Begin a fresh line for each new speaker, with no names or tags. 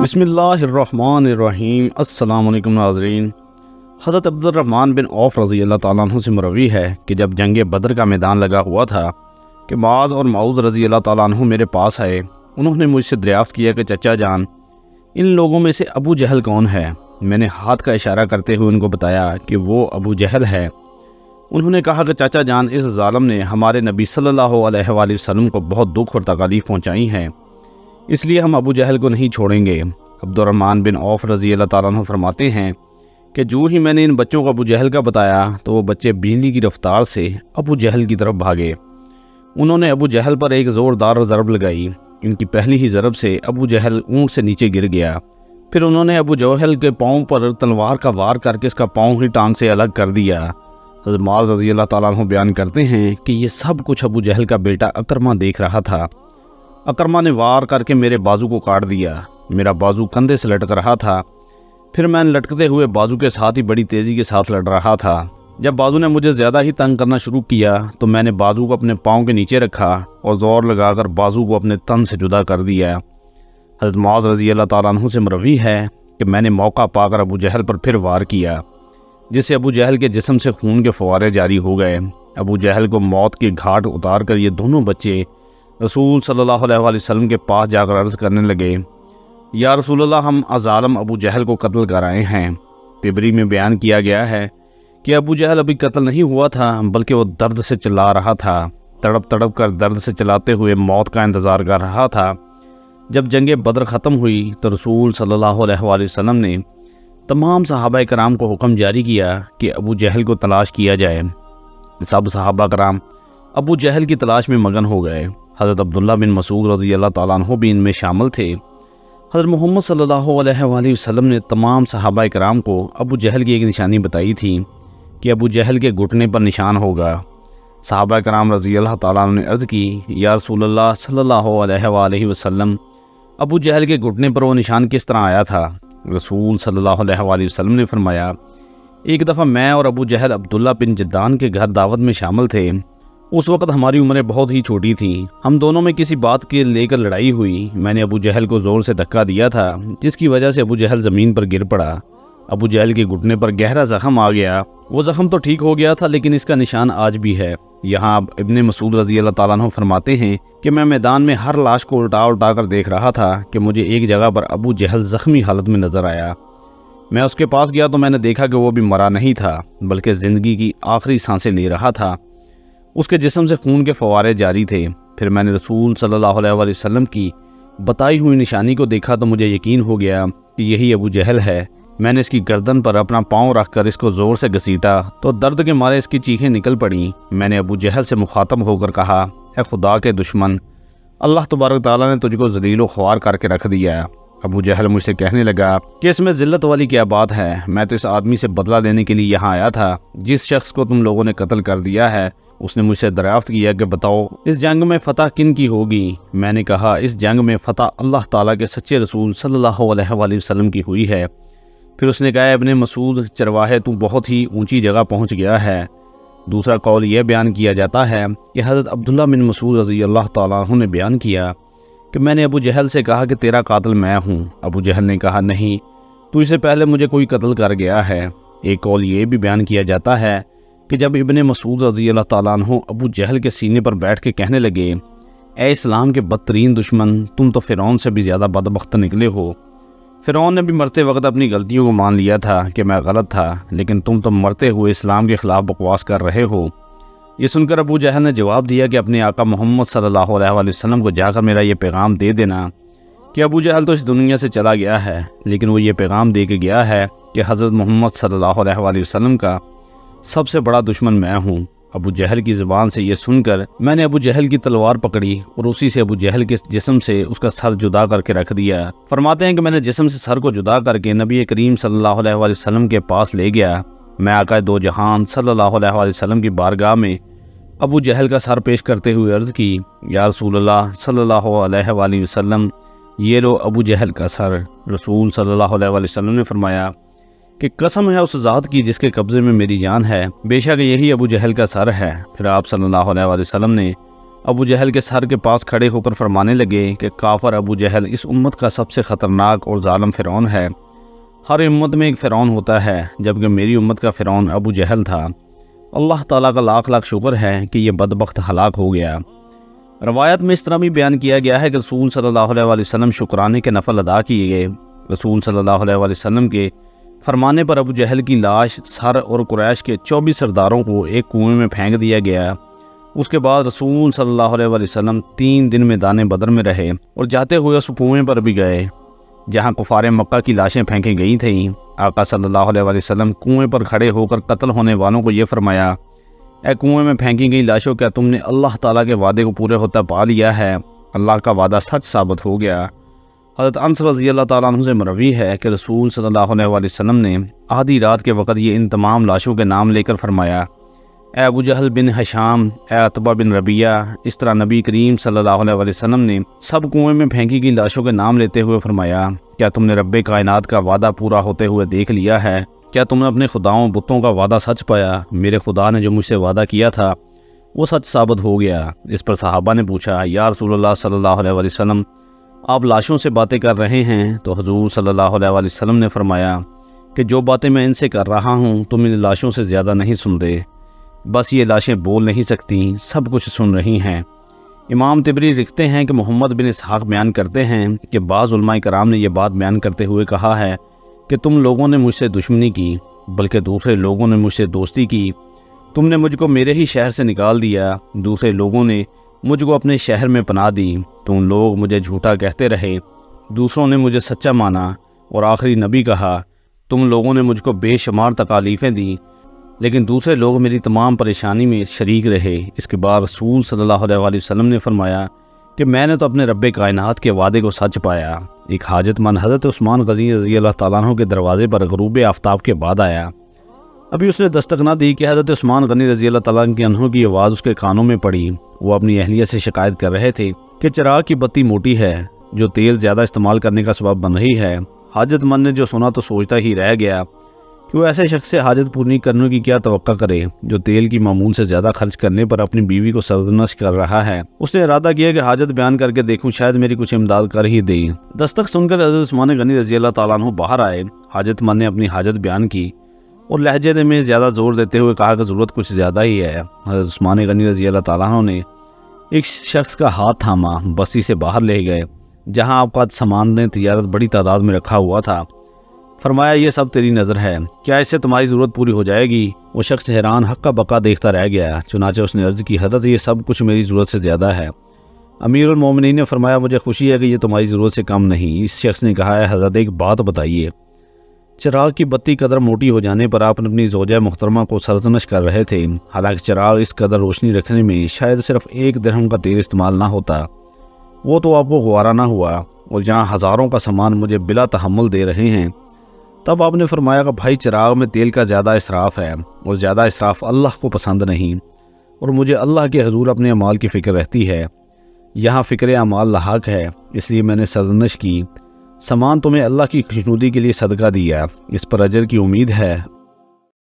بسم اللہ الرحمن الرحیم۔ السلام علیکم ناظرین۔ حضرت عبد الرحمن بن عوف رضی اللہ تعالیٰ عنہ سے مروی ہے کہ جب جنگ بدر کا میدان لگا ہوا تھا کہ معاذ اور معوذ رضی اللہ تعالیٰ عنہ میرے پاس آئے۔ انہوں نے مجھ سے دریافت کیا کہ چچا جان، ان لوگوں میں سے ابو جہل کون ہے؟ میں نے ہاتھ کا اشارہ کرتے ہوئے ان کو بتایا کہ وہ ابو جہل ہے۔ انہوں نے کہا کہ چچا جان، اس ظالم نے ہمارے نبی صلی اللہ علیہ وآلہ وسلم کو بہت دکھ اور تکالیف پہنچائی ہیں، اس لیے ہم ابو جہل کو نہیں چھوڑیں گے۔ عبد الرحمن بن عوف رضی اللہ تعالیٰ عنہ فرماتے ہیں کہ جو ہی میں نے ان بچوں کو ابو جہل کا بتایا تو وہ بچے بجلی کی رفتار سے ابو جہل کی طرف بھاگے۔ انہوں نے ابو جہل پر ایک زوردار ضرب لگائی۔ ان کی پہلی ہی ضرب سے ابو جہل اونٹ سے نیچے گر گیا۔ پھر انہوں نے ابو جہل کے پاؤں پر تلوار کا وار کر کے اس کا پاؤں ہی ٹانگ سے الگ کر دیا۔ حضرت معاذ رضی اللہ تعالیٰ عنہ بیان کرتے ہیں کہ یہ سب کچھ ابو جہل کا بیٹا اکرمہ دیکھ رہا تھا۔ اکرمہ نے وار کر کے میرے بازو کو کاٹ دیا۔ میرا بازو کندھے سے لٹک رہا تھا۔ پھر میں لٹکتے ہوئے بازو کے ساتھ ہی بڑی تیزی کے ساتھ لڑ رہا تھا۔ جب بازو نے مجھے زیادہ ہی تنگ کرنا شروع کیا تو میں نے بازو کو اپنے پاؤں کے نیچے رکھا اور زور لگا کر بازو کو اپنے تن سے جدا کر دیا۔ حضرت معاذ رضی اللہ تعالیٰ عنہ سے مروی ہے کہ میں نے موقع پا کر ابو جہل پر پھر وار کیا، جس سے ابو جہل کے جسم سے خون کے فوارے جاری ہو گئے۔ ابو جہل کو موت کے گھاٹ اتار کر یہ دونوں بچے رسول صلی اللہ علیہ وآلہ وسلم کے پاس جا کر عرض کرنے لگے، یا رسول اللہ، ہم ظالم ابو جہل کو قتل کر آئے ہیں۔ تبری میں بیان کیا گیا ہے کہ ابو جہل ابھی قتل نہیں ہوا تھا، بلکہ وہ درد سے چلا رہا تھا، تڑپ تڑپ کر درد سے چلاتے ہوئے موت کا انتظار کر رہا تھا۔ جب جنگ بدر ختم ہوئی تو رسول صلی اللہ علیہ وآلہ وسلم نے تمام صحابہ کرام کو حکم جاری کیا کہ ابو جہل کو تلاش کیا جائے۔ سب صحابہ کرام ابو جہل کی تلاش میں مگن ہو گئے۔ حضرت عبداللہ بن مسعود رضی اللہ تعالیٰ عنہ بھی ان میں شامل تھے۔ حضرت محمد صلی اللہ علیہ وآلہ وسلم نے تمام صحابہ کرام کو ابو جہل کی ایک نشانی بتائی تھی کہ ابو جہل کے گھٹنے پر نشان ہوگا۔ صحابہ کرام رضی اللہ تعالیٰ عنہ نے عرض کی، یا رسول اللہ صلی اللہ علیہ وآلہ وسلم، ابو جہل کے گھٹنے پر وہ نشان کس طرح آیا تھا؟ رسول صلی اللہ علیہ وآلہ وسلم نے فرمایا، ایک دفعہ میں اور ابو جہل عبداللہ بن جدان کے گھر دعوت میں شامل تھے۔ اس وقت ہماری عمریں بہت ہی چھوٹی تھیں۔ ہم دونوں میں کسی بات کے لے کر لڑائی ہوئی۔ میں نے ابو جہل کو زور سے دھکا دیا تھا، جس کی وجہ سے ابو جہل زمین پر گر پڑا۔ ابو جہل کے گھٹنے پر گہرا زخم آ گیا۔ وہ زخم تو ٹھیک ہو گیا تھا، لیکن اس کا نشان آج بھی ہے۔ یہاں ابن مسعود رضی اللہ تعالیٰ عنہ فرماتے ہیں کہ میں میدان میں ہر لاش کو الٹا الٹا کر دیکھ رہا تھا کہ مجھے ایک جگہ پر ابو جہل زخمی حالت میں نظر آیا۔ میں اس کے پاس گیا تو میں نے دیکھا کہ وہ بھی مرا نہیں تھا، بلکہ زندگی کی آخری سانسیں لے رہا تھا۔ اس کے جسم سے خون کے فوارے جاری تھے۔ پھر میں نے رسول صلی اللہ علیہ وآلہ وسلم کی بتائی ہوئی نشانی کو دیکھا تو مجھے یقین ہو گیا کہ یہی ابو جہل ہے۔ میں نے اس کی گردن پر اپنا پاؤں رکھ کر اس کو زور سے گھسیٹا تو درد کے مارے اس کی چیخیں نکل پڑیں۔ میں نے ابو جہل سے مخاطب ہو کر کہا، اے خدا کے دشمن، اللہ تبارک تعالیٰ نے تجھ کو ذلیل و خوار کر کے رکھ دیا۔ ابو جہل مجھ سے کہنے لگا کہ اس میں ذلت والی کیا بات ہے؟ میں تو اس آدمی سے بدلہ لینے کے لیے یہاں آیا تھا جس شخص کو تم لوگوں نے قتل کر دیا ہے۔ اس نے مجھ سے دریافت کیا کہ بتاؤ، اس جنگ میں فتح کن کی ہوگی؟ میں نے کہا، اس جنگ میں فتح اللہ تعالیٰ کے سچے رسول صلی اللہ علیہ وآلہ وسلم کی ہوئی ہے۔ پھر اس نے کہا، ابن مسعود چرواہے، تو بہت ہی اونچی جگہ پہنچ گیا ہے۔ دوسرا قول یہ بیان کیا جاتا ہے کہ حضرت عبداللہ بن مسعود رضی اللہ تعالیٰ عنہ نے بیان کیا کہ میں نے ابو جہل سے کہا کہ تیرا قاتل میں ہوں۔ ابو جہل نے کہا، نہیں، تو اس سے پہلے مجھے کوئی قتل کر گیا ہے۔ ایک قول یہ بھی بیان کیا جاتا ہے کہ جب ابن مسعود رضی اللہ تعالیٰ عنہ ابو جہل کے سینے پر بیٹھ کے کہنے لگے، اے اسلام کے بدترین دشمن، تم تو فرعون سے بھی زیادہ بدبخت نکلے ہو۔ فرعون نے بھی مرتے وقت اپنی غلطیوں کو مان لیا تھا کہ میں غلط تھا، لیکن تم تو مرتے ہوئے اسلام کے خلاف بکواس کر رہے ہو۔ یہ سن کر ابو جہل نے جواب دیا کہ اپنے آقا محمد صلی اللہ علیہ وآلہ وسلم کو جا کر میرا یہ پیغام دے دینا کہ ابو جہل تو اس دنیا سے چلا گیا ہے، لیکن وہ یہ پیغام دے کے گیا ہے کہ حضرت محمد صلی اللہ علیہ وآلہ وسلم کا سب سے بڑا دشمن میں ہوں۔ ابو جہل کی زبان سے یہ سن کر میں نے ابو جہل کی تلوار پکڑی اور اسی سے ابو جہل کے جسم سے اس کا سر جدا کر کے رکھ دیا۔ فرماتے ہیں کہ میں نے جسم سے سر کو جدا کر کے نبی کریم صلی اللہ علیہ وآلہ وسلم کے پاس لے گیا۔ میں آقا دو جہان صلی اللہ علیہ وآلہ وسلم کی بارگاہ میں ابو جہل کا سر پیش کرتے ہوئے عرض کی، یا رسول اللہ صلی اللہ علیہ وآلہ وسلم، یہ لو ابو جہل کا سر۔ رسول صلی اللہ علیہ وآلہ وسلم نے فرمایا کہ قسم ہے اس ذات کی جس کے قبضے میں میری جان ہے، بے شک یہی ابو جہل کا سر ہے۔ پھر آپ صلی اللہ علیہ وآلہ وسلم نے ابو جہل کے سر کے پاس کھڑے ہو کر فرمانے لگے کہ کافر ابو جہل اس امت کا سب سے خطرناک اور ظالم فرعون ہے۔ ہر امت میں ایک فرعون ہوتا ہے، جبکہ میری امت کا فرعون ابو جہل تھا۔ اللہ تعالیٰ کا لاکھ لاکھ شکر ہے کہ یہ بدبخت ہلاک ہو گیا۔ روایت میں اس طرح بھی بیان کیا گیا ہے کہ رسول صلی اللہ علیہ وآلہ وسلم شکرانے کے نفل ادا کیے گئے۔ رسول صلی اللہ علیہ وآلہ وسلم کے فرمانے پر ابو جہل کی لاش سر اور قریش کے 24 سرداروں کو ایک کنویں میں پھینک دیا گیا۔ اس کے بعد رسول صلی اللہ علیہ وآلہ وسلم 3 دن میدان بدر میں رہے اور جاتے ہوئے اس کنویں پر بھی گئے جہاں کفار مکہ کی لاشیں پھینکی گئی تھیں۔ آقا صلی اللہ علیہ وآلہ وسلم کنویں پر کھڑے ہو کر قتل ہونے والوں کو یہ فرمایا، اے کنویں میں پھینکی گئی لاشوں، کیا تم نے اللہ تعالیٰ کے وعدے کو پورے ہوتا پا لیا ہے؟ اللہ کا وعدہ سچ ثابت ہو گیا۔ حضرت انس رضی اللہ تعالیٰ عنہ سے مروی ہے کہ رسول صلی اللہ علیہ وآلہ وسلم نے آدھی رات کے وقت یہ ان تمام لاشوں کے نام لے کر فرمایا، اے ابو جہل بن ہشام، اے عتبہ بن ربیعہ۔ اس طرح نبی کریم صلی اللہ علیہ وآلہ وسلم نے سب کنویں میں پھینکی گئی لاشوں کے نام لیتے ہوئے فرمایا، کیا تم نے رب کائنات کا وعدہ پورا ہوتے ہوئے دیکھ لیا ہے؟ کیا تم نے اپنے خداؤں بتوں کا وعدہ سچ پایا؟ میرے خدا نے جو مجھ سے وعدہ کیا تھا وہ سچ ثابت ہو گیا۔ اس پر صحابہ نے پوچھا، یا رسول اللہ صلی اللہ علیہ وآلہ وسلم، آپ لاشوں سے باتیں کر رہے ہیں؟ تو حضور صلی اللہ علیہ وآلہ وسلم نے فرمایا کہ جو باتیں میں ان سے کر رہا ہوں تم ان لاشوں سے زیادہ نہیں سنتے، بس یہ لاشیں بول نہیں سکتی، سب کچھ سن رہی ہیں۔ امام طبری لکھتے ہیں کہ محمد بن اسحاق بیان کرتے ہیں کہ بعض علماء کرام نے یہ بات بیان کرتے ہوئے کہا ہے کہ تم لوگوں نے مجھ سے دشمنی کی، بلکہ دوسرے لوگوں نے مجھ سے دوستی کی۔ تم نے مجھ کو میرے ہی شہر سے نکال دیا، دوسرے لوگوں نے مجھ کو اپنے شہر میں پناہ دی۔ تم لوگ مجھے جھوٹا کہتے رہے، دوسروں نے مجھے سچا مانا اور آخری نبی کہا۔ تم لوگوں نے مجھ کو بے شمار تکالیفیں دیں، لیکن دوسرے لوگ میری تمام پریشانی میں شریک رہے۔ اس کے بعد رسول صلی اللہ علیہ وآلہ وسلم نے فرمایا کہ میں نے تو اپنے رب کائنات کے وعدے کو سچ پایا۔ ایک حاجت مند حضرت عثمان غنی رضی اللہ تعالیٰ عنہ کے دروازے پر غروب آفتاب کے بعد آیا۔ ابھی اس نے دستک نہ دی کہ حضرت عثمان غنی رضی اللہ تعالیٰ عنہ کی آواز اس کے کانوں میں پڑی۔ وہ اپنی اہلیہ سے شکایت کر رہے تھے کہ چراغ کی بتی موٹی ہے جو تیل زیادہ استعمال کرنے کا سبب بن رہی ہے۔ حاجت مند نے جو سنا تو سوچتا ہی رہ گیا کہ وہ ایسے شخص سے حاجت پوری کرنے کی کیا توقع کرے جو تیل کی معمول سے زیادہ خرچ کرنے پر اپنی بیوی کو سرزنش کر رہا ہے۔ اس نے ارادہ کیا کہ حاجت بیان کر کے دیکھوں، شاید میری کچھ امداد کر ہی دے۔ دستک سن کر حضرت عثمان غنی رضی اللہ تعالیٰ عنہ باہر آئے۔ حاجت مند نے اپنی حاجت بیان کی اور لہجے میں زیادہ زور دیتے ہوئے کہا کہ ضرورت کچھ زیادہ ہی ہے۔ حضرت عثمان غنی رضی اللہ تعالیٰ عنہ نے ایک شخص کا ہاتھ تھاما، بستی سے باہر لے گئے جہاں آپ کا سامان تجارت بڑی تعداد میں رکھا ہوا تھا۔ فرمایا، یہ سب تیری نظر ہے، کیا اس سے تمہاری ضرورت پوری ہو جائے گی؟ وہ شخص حیران حق بقا دیکھتا رہ گیا۔ چنانچہ اس نے عرض کی، حضرت یہ سب کچھ میری ضرورت سے زیادہ ہے۔ امیر المومنین نے فرمایا، مجھے خوشی ہے کہ یہ تمہاری ضرورت سے کم نہیں۔ اس شخص نے کہا، ہے حضرت ایک بات بتائیے، چراغ کی بتی قدر موٹی ہو جانے پر آپ اپنی زوجہ محترمہ کو سرزنش کر رہے تھے، حالانکہ چراغ اس قدر روشنی رکھنے میں شاید صرف 1 درہم کا تیل استعمال نہ ہوتا، وہ تو آپ کو گوارا نہ ہوا، اور جہاں ہزاروں کا سامان مجھے بلا تحمل دے رہے ہیں۔ تب آپ نے فرمایا کہ بھائی، چراغ میں تیل کا زیادہ اسراف ہے اور زیادہ اسراف اللہ کو پسند نہیں، اور مجھے اللہ کے حضور اپنے اعمال کی فکر رہتی ہے۔ یہاں فکر اعمال لاحق ہے، اس لیے میں نے سرزنش کی۔ سامان تمہیں اللہ کی خوشنودی کے لیے صدقہ دیا، اس پر اجر کی امید ہے،